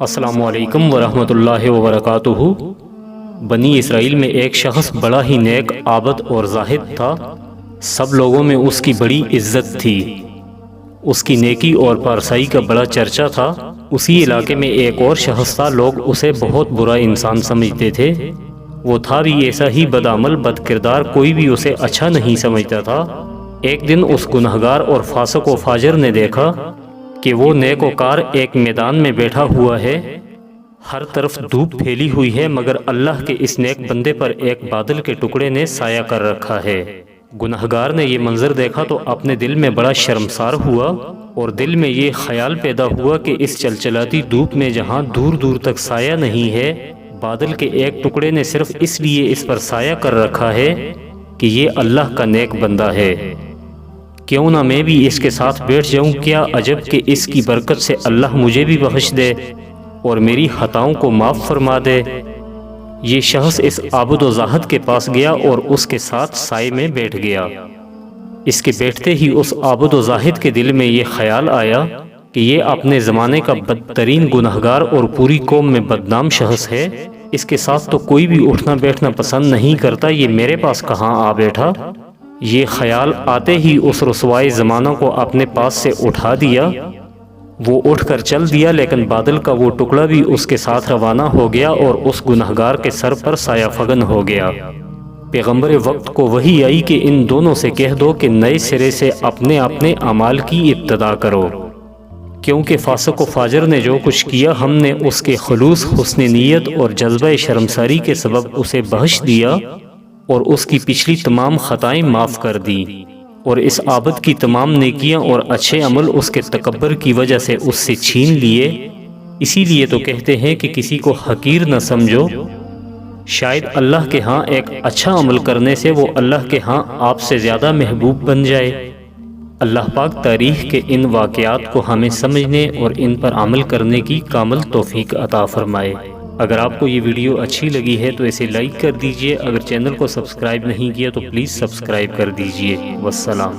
السلام علیکم ورحمۃ اللہ وبرکاتہ۔ بنی اسرائیل میں ایک شخص بڑا ہی نیک، عابد اور زاہد تھا۔ سب لوگوں میں اس کی بڑی عزت تھی۔ اس کی نیکی اور پارسائی کا بڑا چرچا تھا۔ اسی علاقے میں ایک اور شخص تھا، لوگ اسے بہت برا انسان سمجھتے تھے۔ وہ تھا بھی ایسا ہی بدعمل، بد کردار، کوئی بھی اسے اچھا نہیں سمجھتا تھا۔ ایک دن اس گنہگار اور فاسق و فاجر نے دیکھا کہ وہ نیک وکار ایک میدان میں بیٹھا ہوا ہے، ہر طرف دھوپ پھیلی ہوئی ہے، مگر اللہ کے اس نیک بندے پر ایک بادل کے ٹکڑے نے سایہ کر رکھا ہے۔ گنہگار نے یہ منظر دیکھا تو اپنے دل میں بڑا شرمسار ہوا، اور دل میں یہ خیال پیدا ہوا کہ اس چلچلاتی دھوپ میں جہاں دور دور تک سایہ نہیں ہے، بادل کے ایک ٹکڑے نے صرف اس لیے اس پر سایہ کر رکھا ہے کہ یہ اللہ کا نیک بندہ ہے۔ کیوں نہ میں بھی اس کے ساتھ بیٹھ جاؤں، کیا عجب کہ اس کی برکت سے اللہ مجھے بھی بخش دے اور میری خطاؤں کو معاف فرما دے۔ یہ شخص اس عابد و زاہد کے پاس گیا اور اس کے ساتھ سائے میں بیٹھ گیا۔ اس کے بیٹھتے ہی اس عابد و زاہد کے دل میں یہ خیال آیا کہ یہ اپنے زمانے کا بدترین گنہگار اور پوری قوم میں بدنام شخص ہے، اس کے ساتھ تو کوئی بھی اٹھنا بیٹھنا پسند نہیں کرتا، یہ میرے پاس کہاں آ بیٹھا۔ یہ خیال آتے ہی اس رسوائے زمانہ کو اپنے پاس سے اٹھا دیا۔ وہ اٹھ کر چل دیا، لیکن بادل کا وہ ٹکڑا بھی اس کے ساتھ روانہ ہو گیا اور اس گنہگار کے سر پر سایہ فگن ہو گیا۔ پیغمبر وقت کو وحی آئی کہ ان دونوں سے کہہ دو کہ نئے سرے سے اپنے اپنے اعمال کی ابتدا کرو، کیونکہ فاسق و فاجر نے جو کچھ کیا، ہم نے اس کے خلوص، حسن نیت اور جذبہ شرمساری کے سبب اسے بخش دیا اور اس کی پچھلی تمام خطائیں معاف کر دیں، اور اس عابد کی تمام نیکیاں اور اچھے عمل اس کے تکبر کی وجہ سے اس سے چھین لیے۔ اسی لیے تو کہتے ہیں کہ کسی کو حقیر نہ سمجھو، شاید اللہ کے ہاں ایک اچھا عمل کرنے سے وہ اللہ کے ہاں آپ سے زیادہ محبوب بن جائے۔ اللہ پاک تاریخ کے ان واقعات کو ہمیں سمجھنے اور ان پر عمل کرنے کی کامل توفیق عطا فرمائے۔ اگر آپ کو یہ ویڈیو اچھی لگی ہے تو اسے لائک کر دیجئے، اگر چینل کو سبسکرائب نہیں کیا تو پلیز سبسکرائب کر دیجئے۔ والسلام۔